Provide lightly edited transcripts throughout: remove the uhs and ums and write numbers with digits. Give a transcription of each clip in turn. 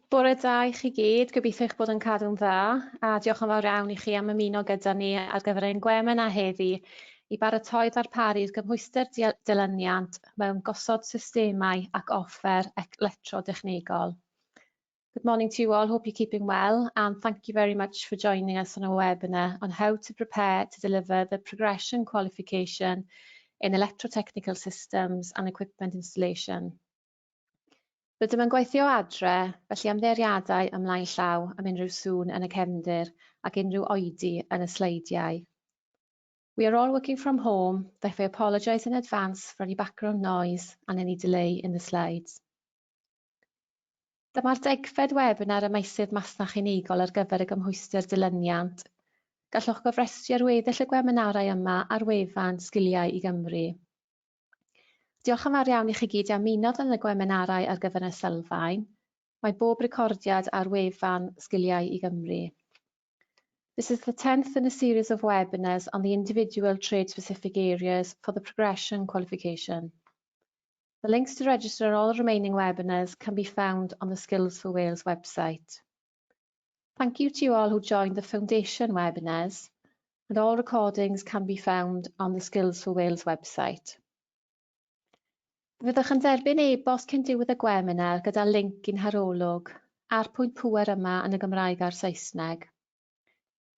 Bore da i chi gyd, gobeithio eich bod yn cadw'n dda, a diolch yn fawr iawn i chi am ymuno gyda ni ar gyfer ein gwemen a heddi i baratoi darparu'r gymhwyster dilyniant mewn gosod systemau ac offer electro-dechnegol. Good morning to you all, hope you're keeping well, and thank you very much for joining us on our webinar on how to prepare to deliver the progression qualification in electrotechnical systems and equipment installation. Rydym yn gweithio adre, felly ymddeiriadau ymlaen llaw am unrhyw sŵn yn y cefndir ac unrhyw oedi yn y sleidiau. We are all working from home, therefore I apologise in advance for any background noise and any delay in the slides. Dyma'r degfed webinar y meysydd masnach unigol ar gyfer y gymhwyster dilyniant. Gallwch gofrestru ar weddill y gweminarau yma ar wefan Sgiliau i Gymru. Diolch yn fawr iawn i chi gyd am ymuno yn y gweminarau ar gyfer y sylfaen. Mae bob recordiad ar wefan Sgiliau i Gymru. This is the 10th in a series of webinars on the individual trade-specific areas for the progression qualification. The links to register all remaining webinars can be found on the Skills for Wales website. Thank you to you all who joined the Foundation webinars, and all recordings can be found on the Skills for Wales website. Fyddwch yn derbyn e-bost cyn diwedd y gwebinar gyda linc i'n harolwg a'r pwynt pŵer yma yn y Gymraeg a'r Saesneg.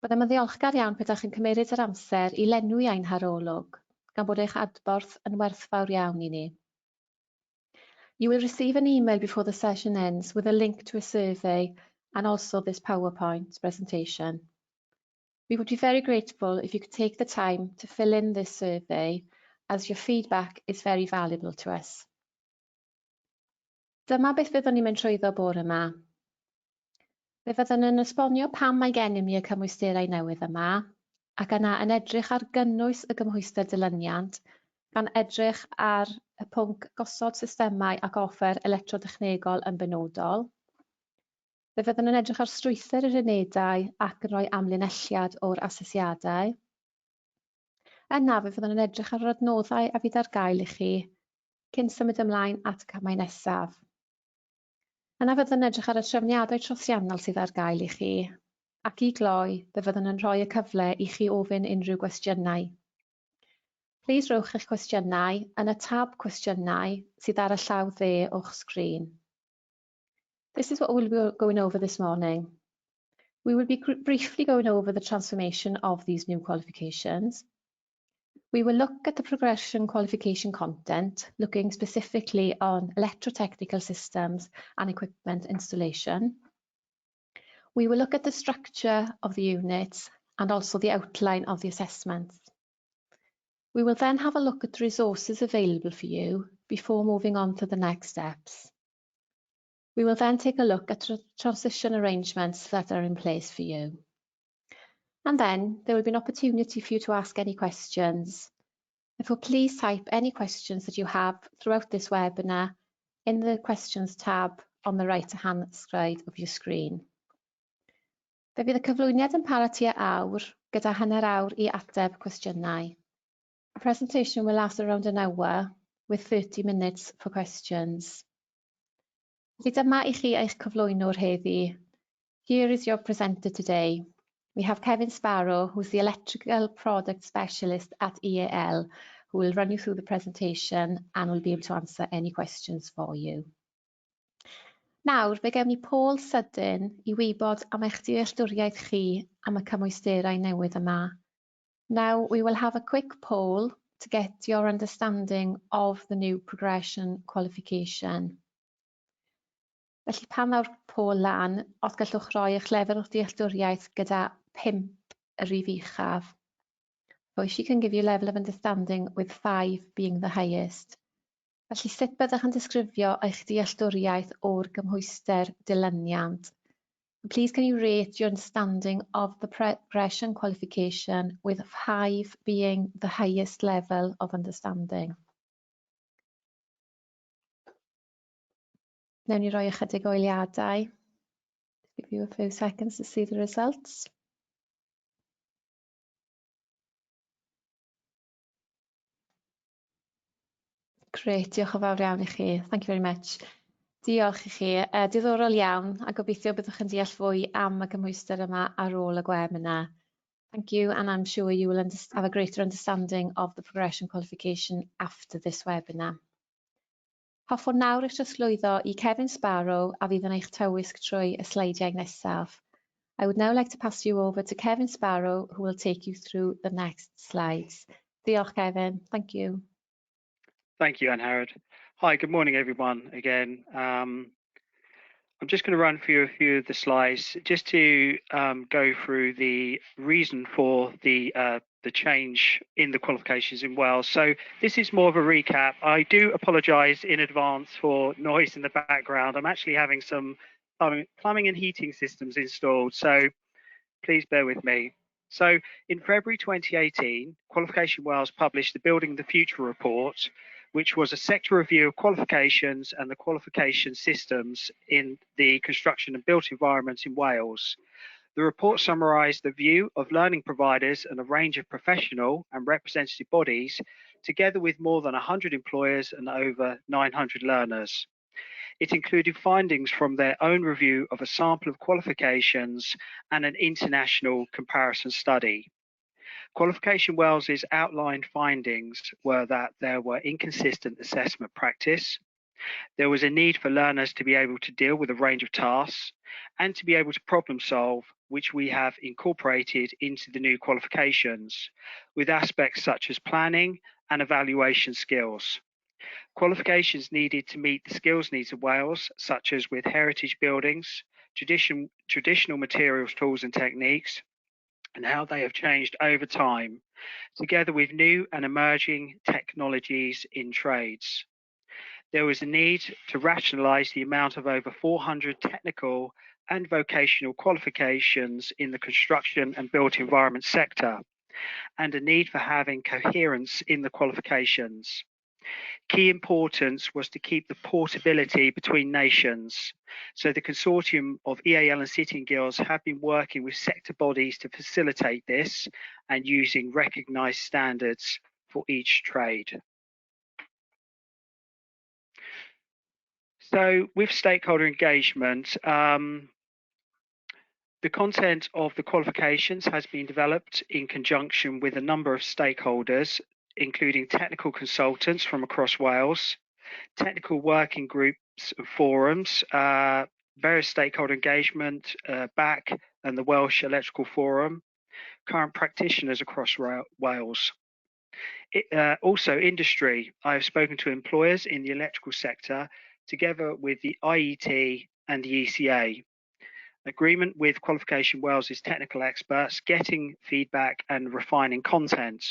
Byddem yn ddiolchgar iawn pydach yn cymeryd yr amser i lenwi ein harolwg, gan bod eich adborth yn werthfawr iawn i ni. You will receive an email before the session ends with a link to a survey and also this PowerPoint presentation. We would be very grateful if you could take the time to fill in this survey, as your feedback is very valuable to us. Dyma beth fyddwn ni'n mynd trwyddo bore yma. Fe fyddwn yn esbonio pam mae gennym ni y cymwysterau newydd yma, ac yna yn edrych ar gynnwys y gymhwyster dilyniant, gan edrych ar y pwnc gosod systemau ac offer electrodechnegol yn benodol. Fe fyddwn yn edrych ar strwythur yr unedau ac yn rhoi amlinelliad o'r asesiadau. Yna fe fyddwn yn edrych ar yr adnoddau a fydd ar gael i chi, cyn symud ymlaen at camau nesaf. Yna fyddwn yn edrych ar y trefniadau trosiannol sydd ar gael i chi, ac i gloi fe fyddwn yn rhoi y cyfle i chi ofyn unrhyw gwestiynau. Plis rowch eich cwestiynau yn y tab cwestiynau sydd ar y llaw dde o'ch sgrin. This is what we'll be going over this morning. We will be briefly going over the transformation of these new qualifications. We will look at the progression qualification content, looking specifically on electrotechnical systems and equipment installation. We will look at the structure of the units and also the outline of the assessments. We will then have a look at the resources available for you before moving on to the next steps. We will then take a look at transition arrangements that are in place for you. And then there will be an opportunity for you to ask any questions. Therefore, please type any questions that you have throughout this webinar in the questions tab on the right-hand side of your screen. Fe fydd y cyflwyniad yn para tua awr, gyda hanner awr i ateb cwestiynau. The presentation will last around an hour, with 30 minutes for questions. Felly dyma i chi eich cyflwynwr heddi. Here is your presenter today. We have Kevin Sparrow, who's the Electrical Product Specialist at EAL, who will run you through the presentation and will be able to answer any questions for you. Nawr, fe gewn ni Paul sydyn i wybod am eich dealltwriaeth chi am y cymwysterau newydd yma. Now, we will have a quick poll to get your understanding of the new progression qualification. Felly pan nawr Paul lan, os gallwch roi eich lefel o'ch dealltwriaeth gyda 5 y rif uchaf. So she can give you a level of understanding with 5 being the highest. Felly sut byddwch yn disgrifio eich dealltwriaeth o'r gymhwyster dilyniant? Please can you rate your understanding of the progression qualification with 5 being the highest level of understanding? Newn ni roi ychydig o eiliadau. Give you a few seconds to see the results. Great, diolch yn fawr iawn i chi. Thank you very much. Diolch i chi. Diddorol iawn, a gobeithio byddwch yn deall fwy am y gymhwyster yma ar ôl y gwem yna. Thank you, and I'm sure you will have a greater understanding of the progression qualification after this webinar. Hoffwn nawr eich trosglwyddo i Kevin Sparrow a fydd yn eich tywysg trwy y sleidiau nesaf. I would now like to pass you over to Kevin Sparrow, who will take you through the next slides. Diolch, Kevin. Thank you. Thank you, Anne Harrod. Hi, good morning, everyone. Again, I'm just going to run through a few of the slides just to go through the reason for the change in the qualifications in Wales. So this is more of a recap. I do apologise in advance for noise in the background. I'm actually having some plumbing and heating systems installed, so please bear with me. So in February 2018, Qualification Wales published the Building the Future report, which was a sector review of qualifications and the qualification systems in the construction and built environment in Wales. The report summarised the view of learning providers and a range of professional and representative bodies, together with more than 100 employers and over 900 learners. It included findings from their own review of a sample of qualifications and an international comparison study. Qualification Wales's outlined findings were that there were inconsistent assessment practice, there was a need for learners to be able to deal with a range of tasks and to be able to problem solve, which we have incorporated into the new qualifications, with aspects such as planning and evaluation skills. Qualifications needed to meet the skills needs of Wales, such as with heritage buildings, traditional materials, tools and techniques, and how they have changed over time, together with new and emerging technologies in trades. There was a need to rationalise the amount of over 400 technical and vocational qualifications in the construction and built environment sector, and a need for having coherence in the qualifications. Key importance was to keep the portability between nations. So the consortium of EAL and City and Guilds have been working with sector bodies to facilitate this and using recognised standards for each trade. So with stakeholder engagement, the content of the qualifications has been developed in conjunction with a number of stakeholders, including technical consultants from across Wales, technical working groups and forums, various stakeholder engagement, BAC and the Welsh Electrical Forum, current practitioners across Wales. Also industry. I have spoken to employers in the electrical sector together with the IET and the ECA. Agreement with Qualification Wales's technical experts, getting feedback and refining content.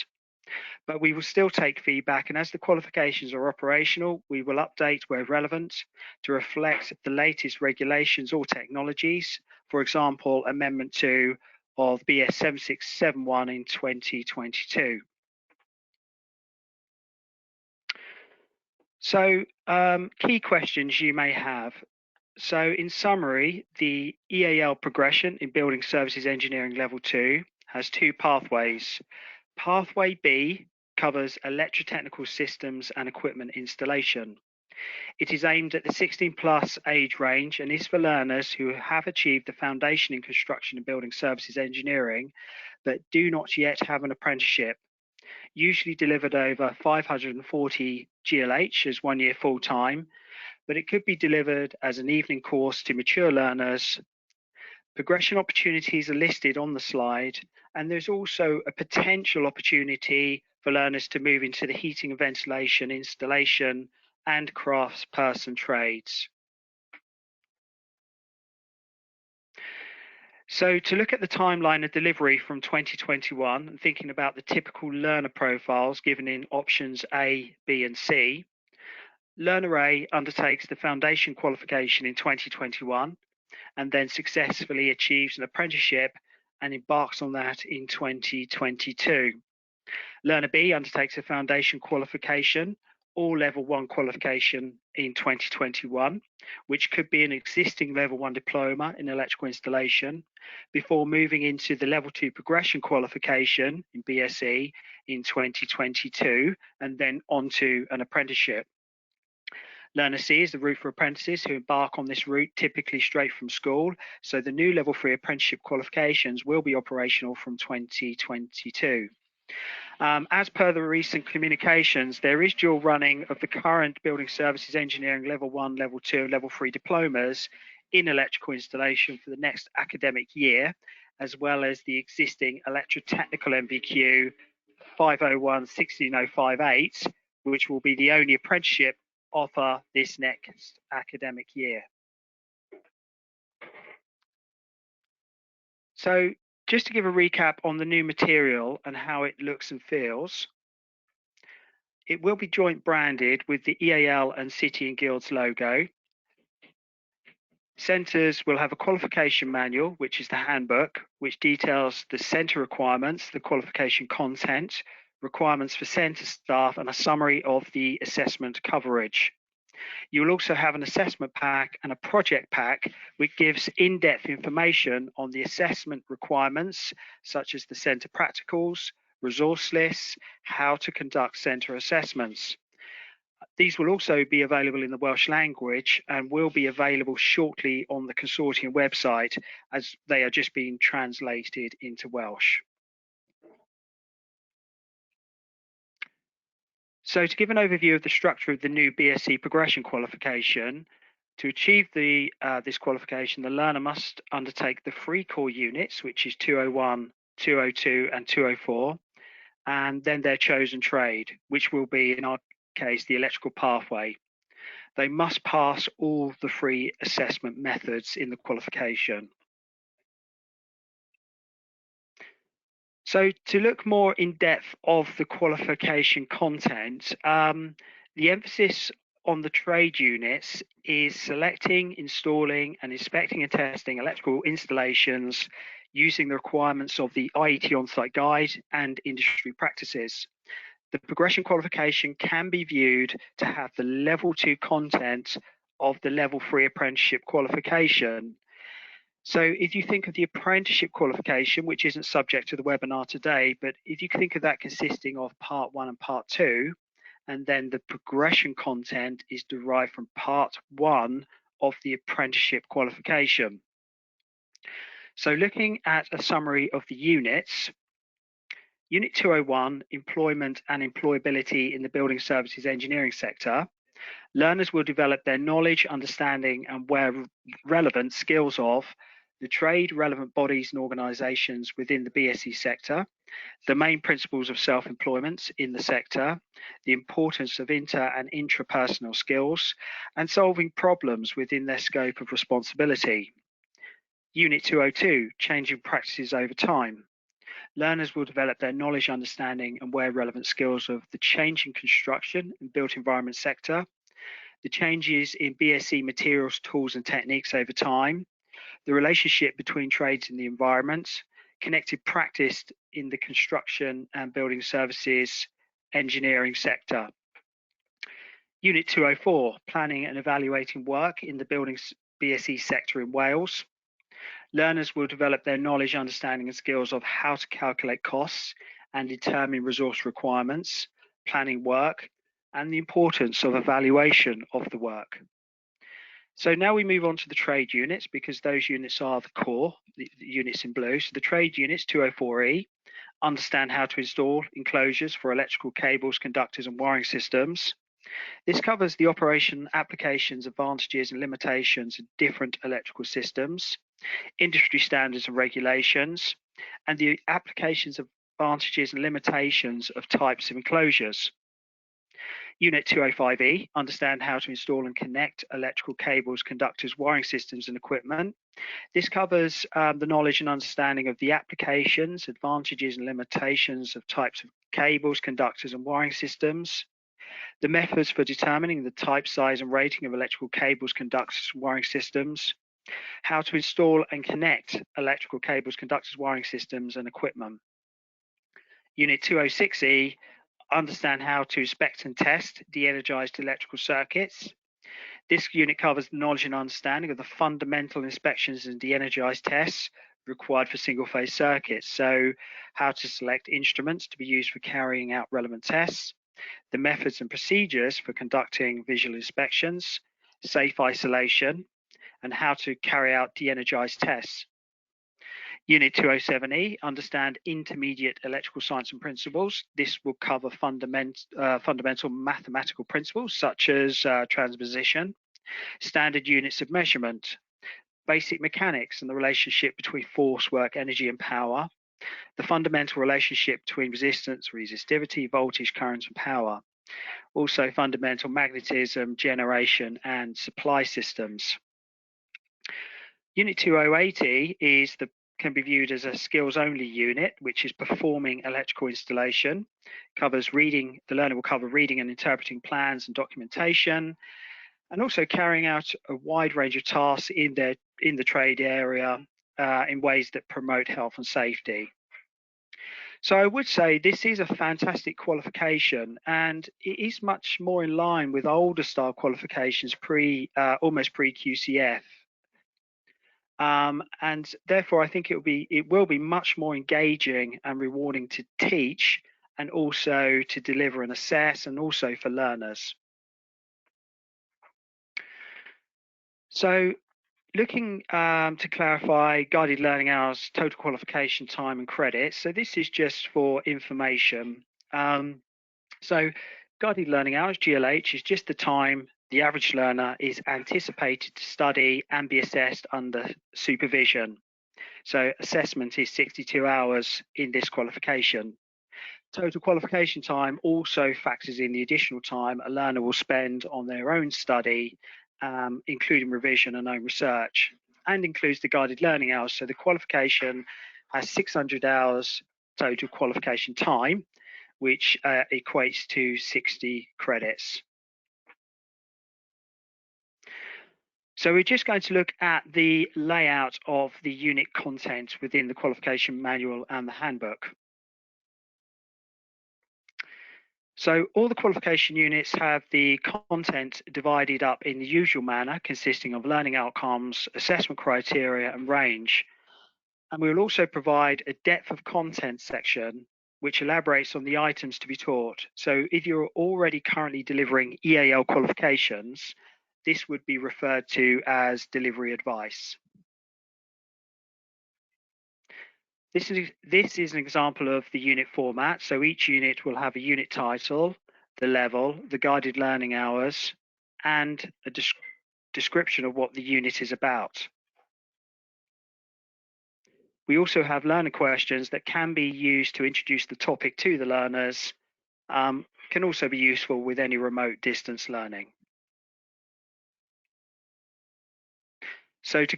But we will still take feedback, and as the qualifications are operational, we will update where relevant to reflect the latest regulations or technologies, for example, Amendment 2 of BS 7671 in 2022. So key questions you may have. So in summary, the EAL progression in Building Services Engineering Level 2 has two pathways. Pathway B covers electrotechnical systems and equipment installation. It is aimed at the 16+ age range and is for learners who have achieved the foundation in construction and building services engineering, but do not yet have an apprenticeship, usually delivered over 540 GLH as 1 year full time, but it could be delivered as an evening course to mature learners. Progression opportunities are listed on the slide, and there's also a potential opportunity for learners to move into the heating and ventilation, installation and craftsperson trades. So to look at the timeline of delivery from 2021 and thinking about the typical learner profiles given in options A, B and C, Learner A undertakes the foundation qualification in 2021 and then successfully achieves an apprenticeship and embarks on that in 2022. Learner B undertakes a foundation qualification or level 1 qualification in 2021, which could be an existing level 1 diploma in electrical installation, before moving into the level 2 progression qualification in BSE in 2022 and then onto an apprenticeship. Learner C is the route for apprentices who embark on this route typically straight from school. So the new level 3 apprenticeship qualifications will be operational from 2022. As per the recent communications, there is dual running of the current Building Services Engineering Level 1, Level 2 and Level 3 diplomas in electrical installation for the next academic year, as well as the existing electrotechnical MVQ 501-16058, which will be the only apprenticeship offer this next academic year. So just to give a recap on the new material and how it looks and feels, it will be joint branded with the EAL and City and Guilds logo. Centres will have a qualification manual, which is the handbook, which details the centre requirements, the qualification content, requirements for centre staff, and a summary of the assessment coverage. You will also have an assessment pack and a project pack, which gives in-depth information on the assessment requirements, such as the centre practicals, resource lists, how to conduct centre assessments. These will also be available in the Welsh language and will be available shortly on the consortium website, as they are just being translated into Welsh. So to give an overview of the structure of the new BSc progression qualification, to achieve this qualification, the learner must undertake the 3 core units, which is 201, 202 and 204, and then their chosen trade, which will be, in our case, the electrical pathway. They must pass all the 3 assessment methods in the qualification. So to look more in depth of the qualification content, the emphasis on the trade units is selecting, installing and inspecting and testing electrical installations using the requirements of the IET on-site guide and industry practices. The progression qualification can be viewed to have the level 2 content of the level 3 apprenticeship qualification. So if you think of the apprenticeship qualification, which isn't subject to the webinar today, but if you think of that consisting of part 1 and part 2, and then the progression content is derived from part 1 of the apprenticeship qualification. So looking at a summary of the units, Unit 201, Employment and Employability in the Building Services Engineering sector. Learners will develop their knowledge, understanding and where relevant skills of the trade relevant bodies and organisations within the BSc sector, the main principles of self-employment in the sector, the importance of inter and intrapersonal skills, and solving problems within their scope of responsibility. Unit 202, Changing Practices over Time. Learners will develop their knowledge, understanding and where relevant skills of the changing construction and built environment sector, the changes in BSc materials, tools and techniques over time, the relationship between trades and the environment, connected practice in the construction and building services engineering sector. Unit 204, Planning and Evaluating Work in the Buildings BSc sector in Wales. Learners will develop their knowledge, understanding and skills of how to calculate costs and determine resource requirements, planning work, and the importance of evaluation of the work. So now we move on to the trade units, because those units are the core, the units in blue. So the trade units, 204E, understand how to install enclosures for electrical cables, conductors and wiring systems. This covers the operation, applications, advantages and limitations of different electrical systems, industry standards and regulations, and the applications, advantages and limitations of types of enclosures. Unit 205E, understand how to install and connect electrical cables, conductors, wiring systems and equipment. This covers the knowledge and understanding of the applications, advantages and limitations of types of cables, conductors and wiring systems, the methods for determining the type, size and rating of electrical cables, conductors and wiring systems, how to install and connect electrical cables, conductors, wiring systems and equipment. Unit 206E, understand how to inspect and test de-energized electrical circuits. This unit covers the knowledge and understanding of the fundamental inspections and de-energized tests required for single-phase circuits. So how to select instruments to be used for carrying out relevant tests, the methods and procedures for conducting visual inspections, safe isolation, and how to carry out de-energized tests. Unit 207E, understand intermediate electrical science and principles. This will cover fundamental mathematical principles such as transposition, standard units of measurement, basic mechanics and the relationship between force, work, energy, and power, the fundamental relationship between resistance, resistivity, voltage, current, and power. Also fundamental magnetism, generation, and supply systems. Unit 2080 can be viewed as a skills-only unit, which is performing electrical installation. The learner will cover reading and interpreting plans and documentation, and also carrying out a wide range of tasks in the trade area in ways that promote health and safety. So I would say this is a fantastic qualification, and it is much more in line with older style qualifications almost pre-QCF. And therefore, I think it will be much more engaging and rewarding to teach, and also to deliver and assess, and also for learners. So looking to clarify guided learning hours, total qualification time and credits. So this is just for information. So guided learning hours, GLH, is just the time the average learner is anticipated to study and be assessed under supervision. So assessment is 62 hours in this qualification. Total qualification time also factors in the additional time a learner will spend on their own study, including revision and own research, and includes the guided learning hours. So the qualification has 600 hours total qualification time, which equates to 60 credits. So we're just going to look at the layout of the unit content within the qualification manual and the handbook. So all the qualification units have the content divided up in the usual manner, consisting of learning outcomes, assessment criteria, and range. And we will also provide a depth of content section, which elaborates on the items to be taught. So if you're already currently delivering EAL qualifications, this would be referred to as delivery advice. This is an example of the unit format. So each unit will have a unit title, the level, the guided learning hours, and a description of what the unit is about. We also have learner questions that can be used to introduce the topic to the learners, can also be useful with any remote distance learning. So to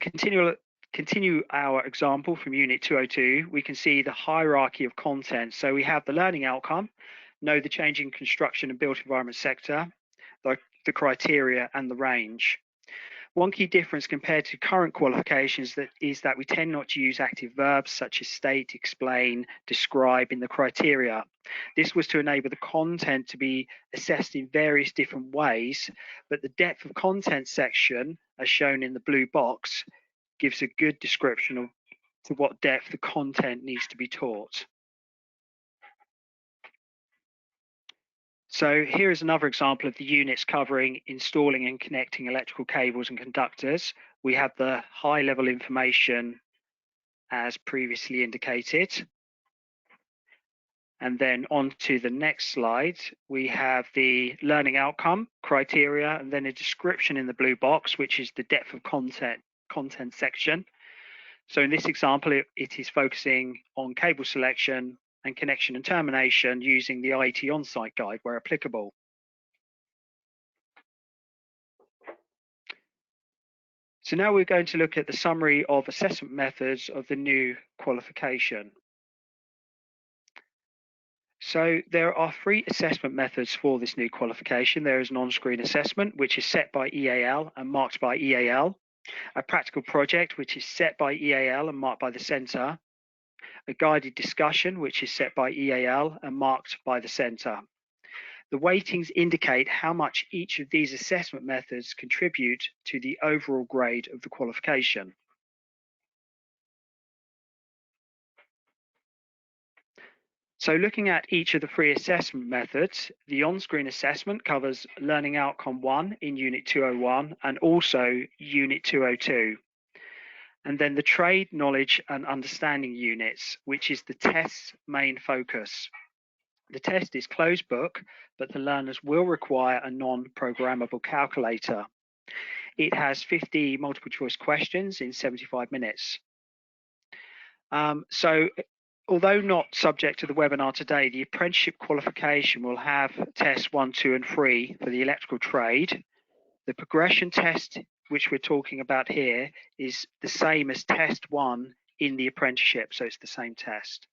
continue our example from Unit 202, we can see the hierarchy of content. So we have the learning outcome, know the changing construction and built environment sector, the criteria, and the range. One key difference compared to current qualifications is that we tend not to use active verbs such as state, explain, describe in the criteria. This was to enable the content to be assessed in various different ways, but the depth of content section, as shown in the blue box, gives a good description of to what depth the content needs to be taught. So here is another example of the units covering installing and connecting electrical cables and conductors. We have the high-level information as previously indicated. And then on to the next slide, we have the learning outcome criteria, and then a description in the blue box, which is the depth of content section. So in this example, it is focusing on cable selection and connection and termination using the IET on-site guide where applicable. So now we're going to look at the summary of assessment methods of the new qualification. So there are 3 assessment methods for this new qualification. There is an on-screen assessment, which is set by EAL and marked by EAL, a practical project, which is set by EAL and marked by the centre, a guided discussion, which is set by EAL and marked by the centre. The weightings indicate how much each of these assessment methods contribute to the overall grade of the qualification. So looking at each of the three assessment methods, the on-screen assessment covers Learning Outcome 1 in Unit 201 and also Unit 202. And then the Trade, Knowledge and Understanding units, which is the test's main focus. The test is closed book, but the learners will require a non-programmable calculator. It has 50 multiple choice questions in 75 minutes. So although not subject to the webinar today, the apprenticeship qualification will have tests 1, 2 and 3 for the electrical trade. The progression test, which we're talking about here, is the same as test 1 in the apprenticeship, so it's the same test.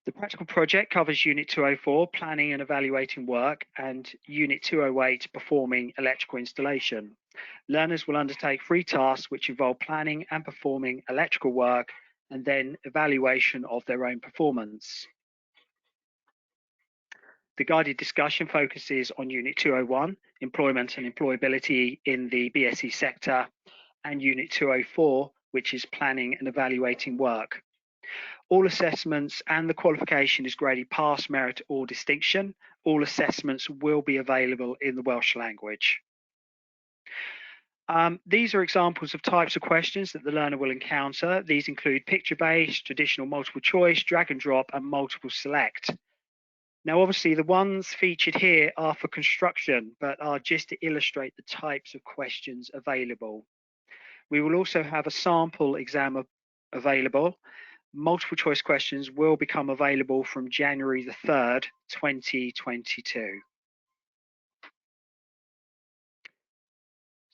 The practical project covers Unit 204, planning and evaluating work, and Unit 208, performing electrical installation. Learners will undertake 3 tasks which involve planning and performing electrical work, and then evaluation of their own performance. The guided discussion focuses on Unit 201, employment and employability in the BSE sector, and Unit 204, which is planning and evaluating work. All assessments and the qualification is graded pass, merit or distinction. All assessments will be available in the Welsh language. These are examples of types of questions that the learner will encounter. These include picture-based, traditional multiple choice, drag and drop, and multiple select. Now, obviously, the ones featured here are for construction, but are just to illustrate the types of questions available. We will also have a sample exam available. Multiple choice questions will become available from January the 3rd, 2022.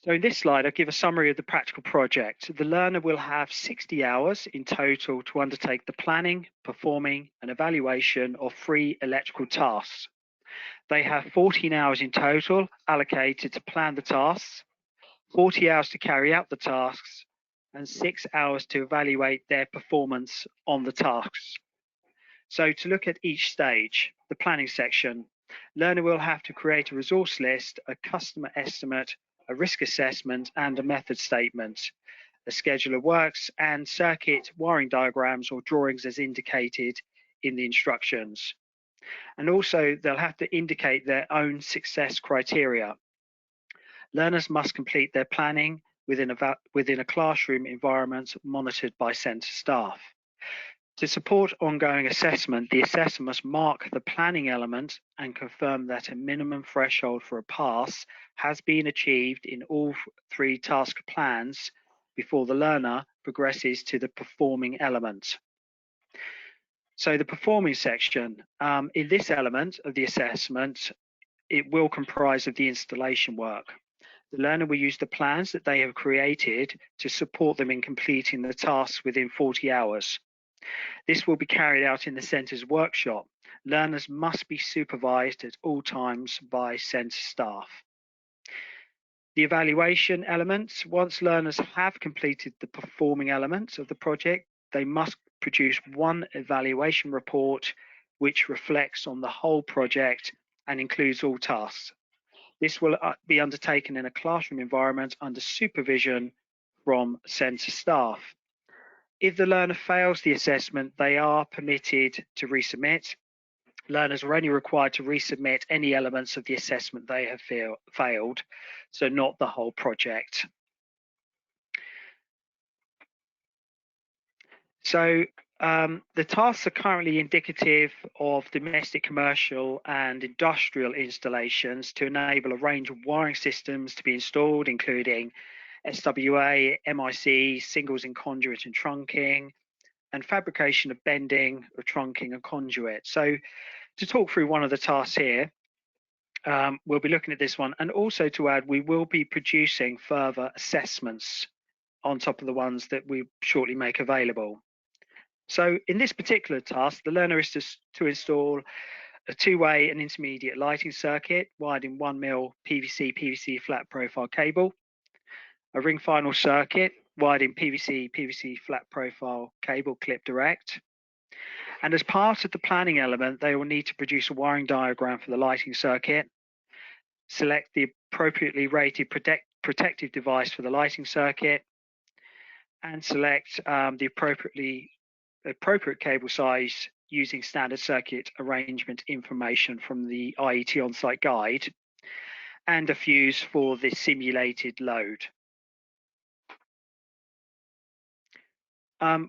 So in this slide, I'll give a summary of the practical project. The learner will have 60 hours in total to undertake the planning, performing, and evaluation of 3 electrical tasks. They have 14 hours in total allocated to plan the tasks, 40 hours to carry out the tasks, and 6 hours to evaluate their performance on the tasks. So to look at each stage, the planning section, learner will have to create a resource list, a customer estimate, a risk assessment, and a method statement, a schedule of works, and circuit wiring diagrams or drawings as indicated in the instructions. And also they'll have to indicate their own success criteria. Learners must complete their planning within a classroom environment monitored by centre staff. To support ongoing assessment, the assessor must mark the planning element and confirm that a minimum threshold for a pass has been achieved in all 3 task plans before the learner progresses to the performing element. So the performing section, in this element of the assessment, it will comprise of the installation work. The learner will use the plans that they have created to support them in completing the tasks within 40 hours. This will be carried out in the centre's workshop. Learners must be supervised at all times by centre staff. The evaluation elements, once learners have completed the performing elements of the project, they must produce 1 evaluation report which reflects on the whole project and includes all tasks. This will be undertaken in a classroom environment under supervision from centre staff. If the learner fails the assessment, they are permitted to resubmit. Learners are only required to resubmit any elements of the assessment they have failed, so not the whole project. So the tasks are currently indicative of domestic, commercial and industrial installations to enable a range of wiring systems to be installed, including SWA, MIC, singles in conduit and trunking, and fabrication of bending, of trunking and conduit. So to talk through one of the tasks here, we'll be looking at this one, and also to add, we will be producing further assessments on top of the ones that we shortly make available. So in this particular task, the learner is to install a 2-way and intermediate lighting circuit wired in 1mm PVC flat profile cable, a ring final circuit wired in PVC flat profile cable clip direct. And as part of the planning element, they will need to produce a wiring diagram for the lighting circuit, select the appropriately rated protective device for the lighting circuit, and select the appropriately appropriate cable size using standard circuit arrangement information from the IET on-site guide, and a fuse for the simulated load.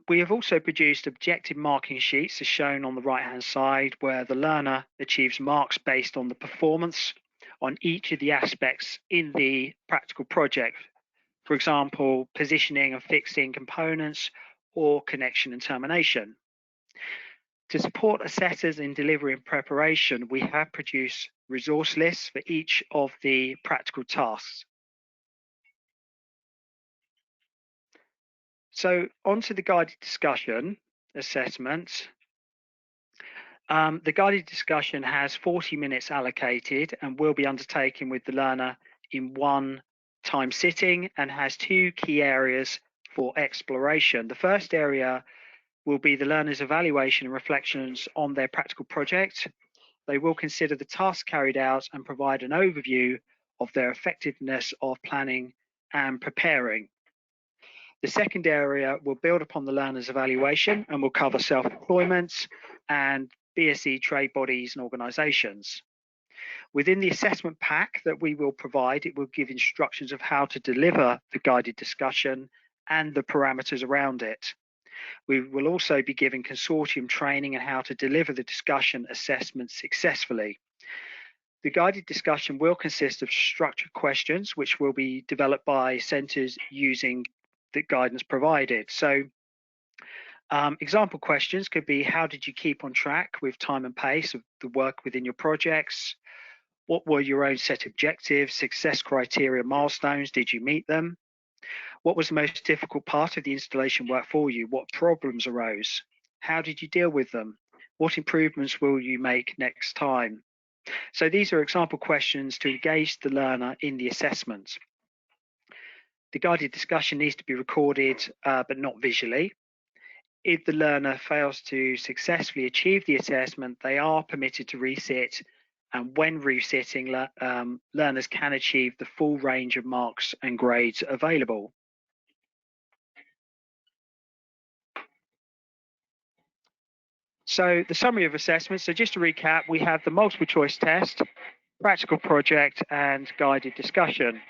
We have also produced objective marking sheets as shown on the right-hand side, where the learner achieves marks based on the performance on each of the aspects in the practical project. For example, positioning and fixing components or connection and termination. To support assessors in delivery and preparation, we have produced resource lists for each of the practical tasks. So onto the guided discussion assessment. The guided discussion has 40 minutes allocated and will be undertaken with the learner in one time sitting and has two key areas for exploration. The first area will be the learner's evaluation and reflections on their practical project. They will consider the tasks carried out and provide an overview of their effectiveness of planning and preparing. The second area will build upon the learner's evaluation and will cover self-employment and BSE trade bodies and organisations. Within the assessment pack that we will provide, it will give instructions of how to deliver the guided discussion and the parameters around it. We will also be giving consortium training on how to deliver the discussion assessment successfully. The guided discussion will consist of structured questions, which will be developed by centres using the guidance provided. So example questions could be, how did you keep on track with time and pace of the work within your projects? What were your own set objectives, success criteria, milestones? Did you meet them? What was the most difficult part of the installation work for you? What problems arose? How did you deal with them? What improvements will you make next time? So these are example questions to engage the learner in the assessment. The guided discussion needs to be recorded, but not visually. If the learner fails to successfully achieve the assessment, they are permitted to resit, and when resitting, learners can achieve the full range of marks and grades available. So the summary of assessments, so just to recap, we have the multiple choice test, practical project, and guided discussion.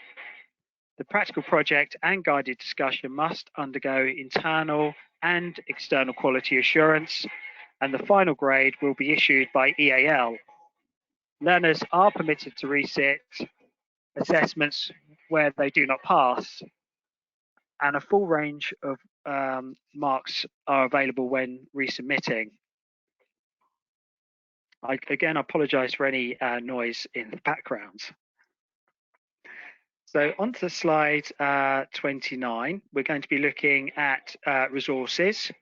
The practical project and guided discussion must undergo internal and external quality assurance, and the final grade will be issued by EAL. Learners are permitted to resit assessments where they do not pass, and a full range of marks are available when resubmitting. I again apologise for any noise in the background. So on to slide 29, we're going to be looking at resources.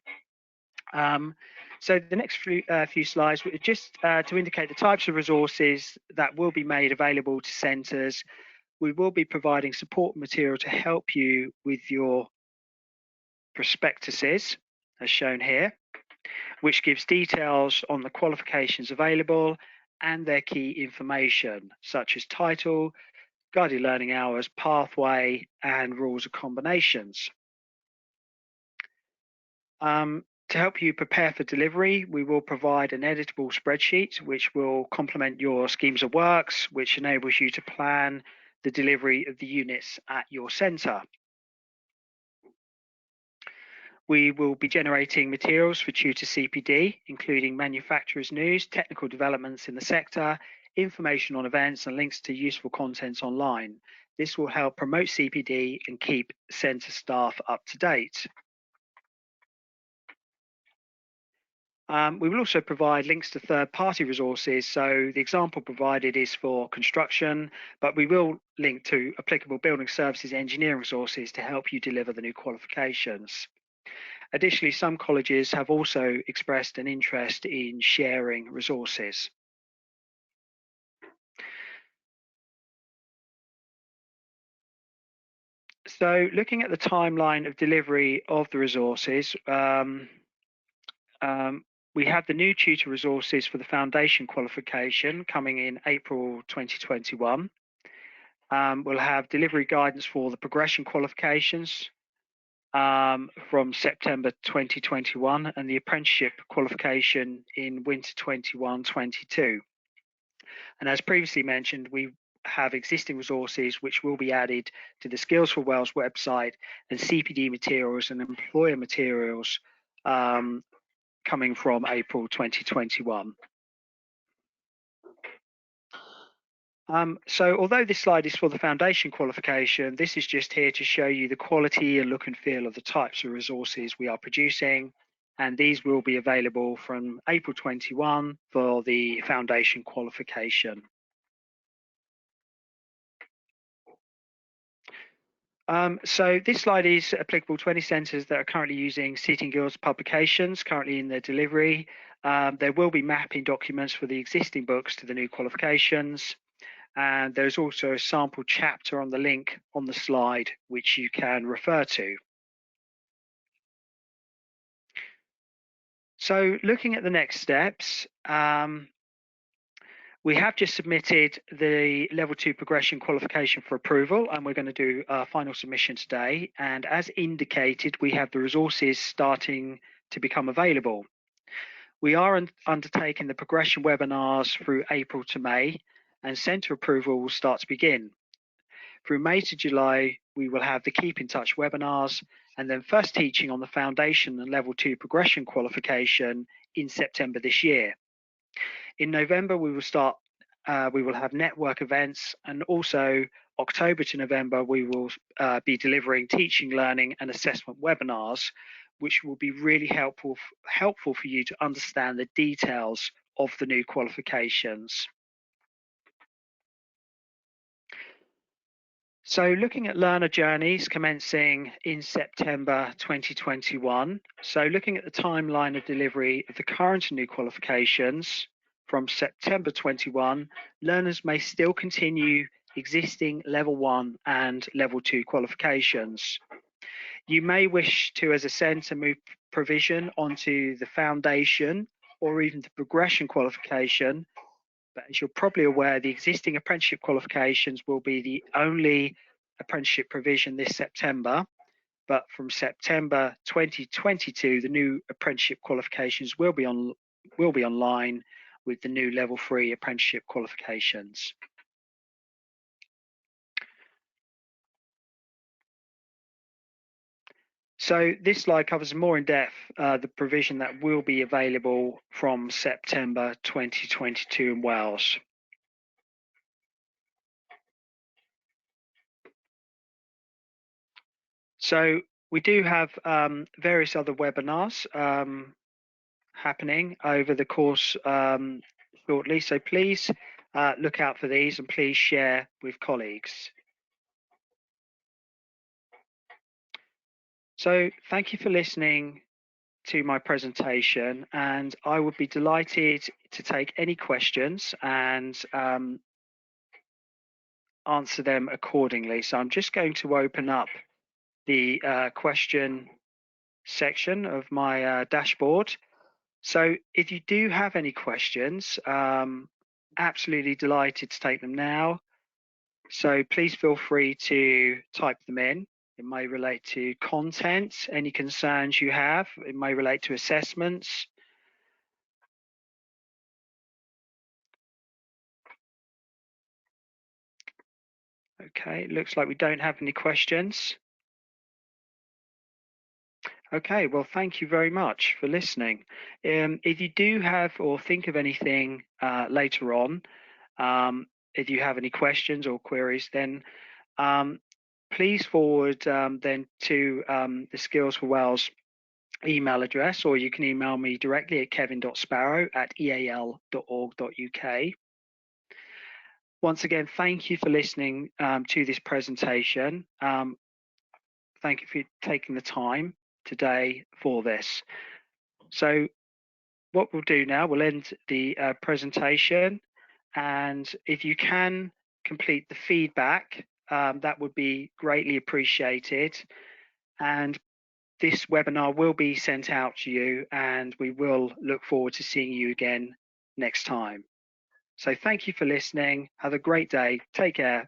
So the next few slides, just to indicate the types of resources that will be made available to centres. We will be providing support material to help you with your prospectuses, as shown here, which gives details on the qualifications available and their key information, such as title, guided learning hours, pathway, and rules of combinations. To help you prepare for delivery, we will provide an editable spreadsheet which will complement your schemes of works, which enables you to plan the delivery of the units at your centre. We will be generating materials for Tutor CPD, including manufacturers' news, technical developments in the sector, information on events, and links to useful content online. This will help promote CPD and keep centre staff up to date. We will also provide links to third-party resources. So the example provided is for construction, but we will link to applicable building services engineering resources to help you deliver the new qualifications. Additionally, some colleges have also expressed an interest in sharing resources. So looking at the timeline of delivery of the resources, we have the new tutor resources for the foundation qualification coming in April 2021. We'll have delivery guidance for the progression qualifications from September 2021 and the apprenticeship qualification in winter 21-22. And as previously mentioned, we have existing resources which will be added to the Skills for Wales website and CPD materials and employer materials coming from April 2021. So although this slide is for the foundation qualification, this is just here to show you the quality and look and feel of the types of resources we are producing. And these will be available from April 21 for the foundation qualification. So this slide is applicable to any centres that are currently using City & Guilds publications, currently in their delivery. There will be mapping documents for the existing books to the new qualifications. And there's also a sample chapter on the link on the slide, which you can refer to. So looking at the next steps, we have just submitted the level 2 progression qualification for approval, and we're going to do a final submission today. And as indicated, we have the resources starting to become available. We are undertaking the progression webinars through April to May, and centre approval will start to begin. Through May to July, we will have the Keep in Touch webinars, and then first teaching on the foundation and level 2 progression qualification in September this year. In November, we will have network events, and also October to November, we will be delivering teaching, learning and assessment webinars, which will be really helpful for you to understand the details of the new qualifications. So looking at learner journeys commencing in September 2021. So looking at the timeline of delivery of the current and new qualifications, from September 21, learners may still continue existing level 1 and level 2 qualifications. You may wish to, as a centre, move provision onto the foundation or even the progression qualification. But as you're probably aware, the existing apprenticeship qualifications will be the only apprenticeship provision this September. But from September 2022, the new apprenticeship qualifications will be online with the new level 3 apprenticeship qualifications. So this slide covers more in depth the provision that will be available from September 2022 in Wales. So we do have various other webinars happening over the course shortly. So please look out for these and please share with colleagues. So thank you for listening to my presentation, and I would be delighted to take any questions and answer them accordingly. So I'm just going to open up the question section of my dashboard. So if you do have any questions, absolutely delighted to take them now. So please feel free to type them in. It may relate to content, any concerns you have. It may relate to assessments. Okay, it looks like we don't have any questions. Okay, well, thank you very much for listening. If you do have or think of anything later on, if you have any questions or queries, then please forward then to the Skills for Wales email address, or you can email me directly at kevin.sparrow@eal.org.uk. Once again, thank you for listening to this presentation. Thank you for taking the time today for this. So what we'll do now, we'll end the presentation, and if you can complete the feedback, that would be greatly appreciated. And this webinar will be sent out to you, and we will look forward to seeing you again next time. So thank you for listening. Have a great day. Take care.